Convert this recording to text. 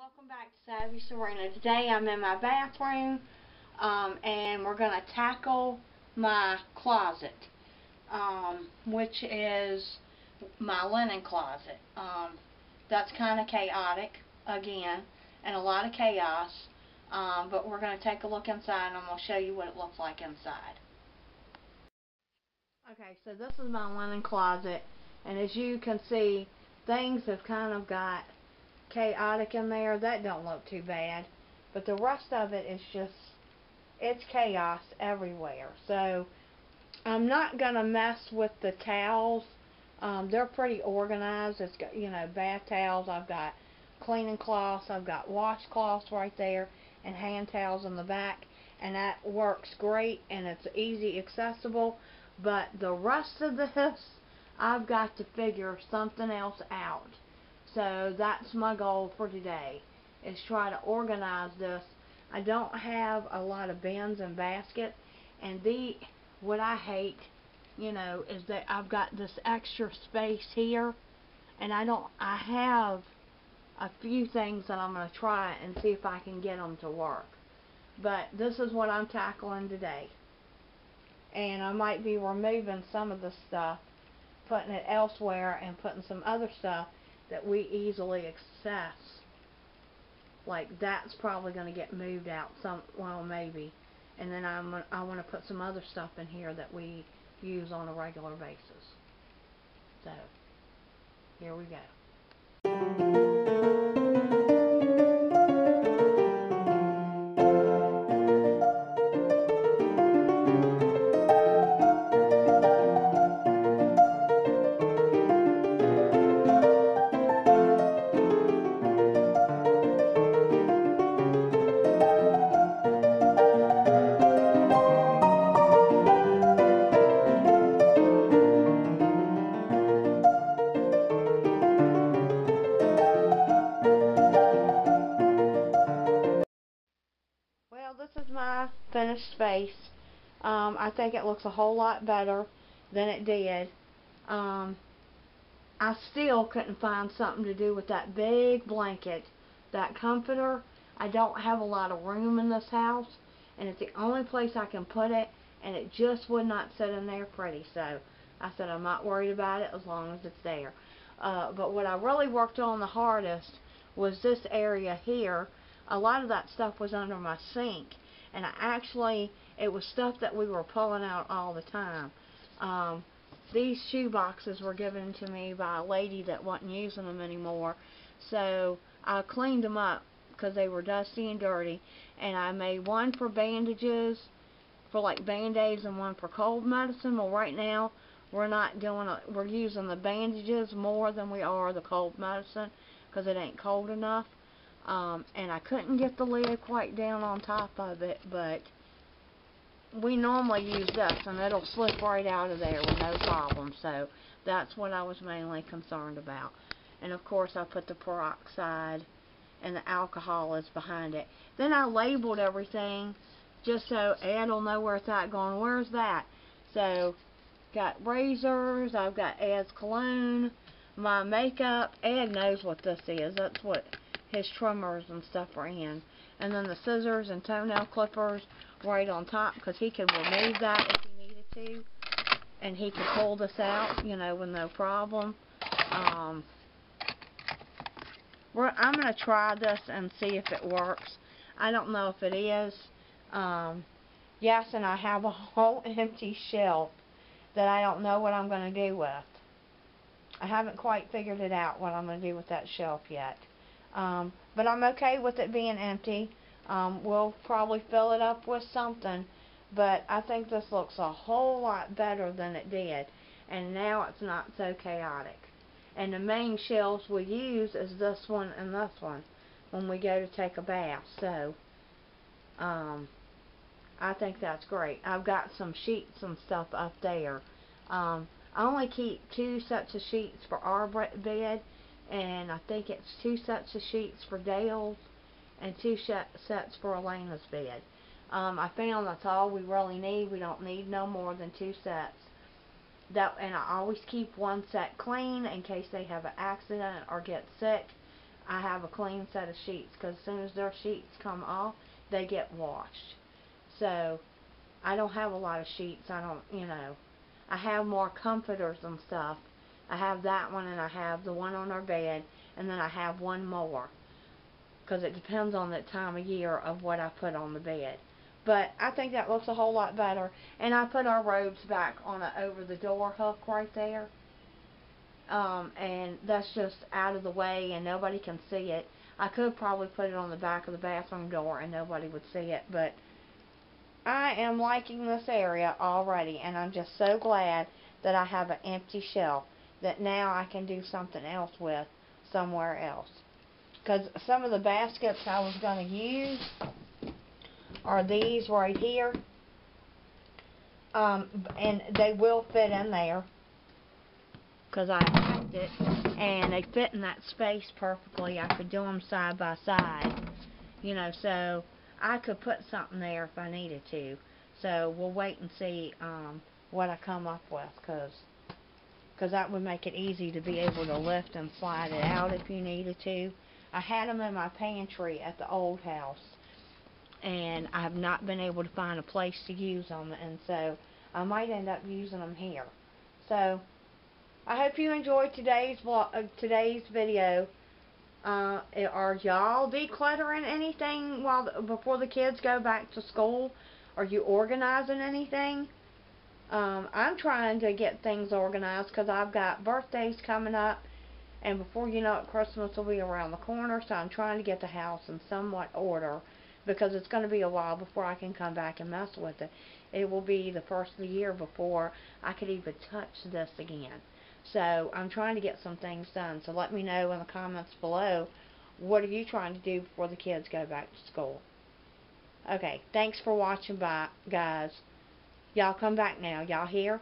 Welcome back to Savvy Serena. Today I'm in my bathroom and we're going to tackle my closet, which is my linen closet. That's kind of chaotic again and a lot of chaos, but we're going to take a look inside and I'm going to show you what it looks like inside. Okay, so this is my linen closet, and as you can see, things have kind of got chaotic in there. That don't look too bad, but the rest of it is just, it's chaos everywhere. So I'm not gonna mess with the towels. They're pretty organized. It's got, you know, bath towels, I've got cleaning cloths, I've got washcloths right there, and hand towels in the back, and that works great and it's easy accessible. But the rest of this, I've got to figure something else out. So that's my goal for today, is try to organize this. I don't have a lot of bins and baskets, and what I hate, you know, is that I've got this extra space here, and I have a few things that I'm going to try and see if I can get them to work. But this is what I'm tackling today. And I might be removing some of the stuff, putting it elsewhere, and putting some other stuff that we easily access. Like that's probably going to get moved out well, maybe. And then I want to put some other stuff in here that we use on a regular basis. So here we go. Well, this is my finished space. I think it looks a whole lot better than it did. I still couldn't find something to do with that big blanket, that comforter. I don't have a lot of room in this house, and it's the only place I can put it, and it just would not sit in there pretty. So I said I'm not worried about it as long as it's there. But what I really worked on the hardest was this area here. A lot of that stuff was under my sink, and it was stuff that we were pulling out all the time. These shoe boxes were given to me by a lady that wasn't using them anymore, so I cleaned them up because they were dusty and dirty, and I made one for bandages, for like band-aids, and one for cold medicine. Well, right now we're using the bandages more than we are the cold medicine because it ain't cold enough. And I couldn't get the lid quite down on top of it, but we normally use this and it'll slip right out of there with no problem. So that's what I was mainly concerned about. And of course I put the peroxide and the alcohol is behind it. Then I labeled everything just so Ed will know where it's at, going, where's that? So got razors, I've got Ed's cologne, my makeup. Ed knows what this is. That's what his trimmers and stuff are in. And then the scissors and toenail clippers right on top, because he could remove that if he needed to, and he could pull this out, you know, with no problem. I'm going to try this and see if it works. I don't know if it is. Yes, and I have a whole empty shelf that I don't know what I'm going to do with. I haven't quite figured it out what I'm going to do with that shelf yet. But I'm okay with it being empty. We'll probably fill it up with something, but I think this looks a whole lot better than it did, and now it's not so chaotic. And the main shelves we use is this one and this one when we go to take a bath. So I think that's great. I've got some sheets and stuff up there. I only keep 2 sets of sheets for our bed, and I think it's 2 sets of sheets for Dale's and 2 sets for Elena's bed. I found that's all we really need. We don't need no more than 2 sets. And I always keep 1 set clean in case they have an accident or get sick. I have a clean set of sheets, because as soon as their sheets come off, they get washed. So I don't have a lot of sheets. I don't, I have more comforters and stuff. I have that one, and I have the one on our bed, and then I have one more, because it depends on the time of year of what I put on the bed. But I think that looks a whole lot better. And I put our robes back on a over the door hook right there. And that's just out of the way and nobody can see it. I could probably put it on the back of the bathroom door and nobody would see it, but I am liking this area already, and I'm just so glad that I have an empty shelf that now I can do something else with somewhere else. Because some of the baskets I was going to use are these right here, and they will fit in there because I packed it, and they fit in that space perfectly. I could do them side by side, so I could put something there if I needed to. So we'll wait and see what I come up with, because that would make it easy to be able to lift and slide it out if you needed to. I had them in my pantry at the old house, and I have not been able to find a place to use them, and so I might end up using them here. So I hope you enjoyed today's video. Are y'all decluttering anything before the kids go back to school? Are you organizing anything? I'm trying to get things organized because I've got birthdays coming up, and before you know it, Christmas will be around the corner, so I'm trying to get the house in somewhat order, because it's going to be a while before I can come back and mess with it. It will be the first of the year before I could even touch this again. So I'm trying to get some things done. So let me know in the comments below, what are you trying to do before the kids go back to school? Okay, thanks for watching, bye, guys. Y'all come back now. Y'all here?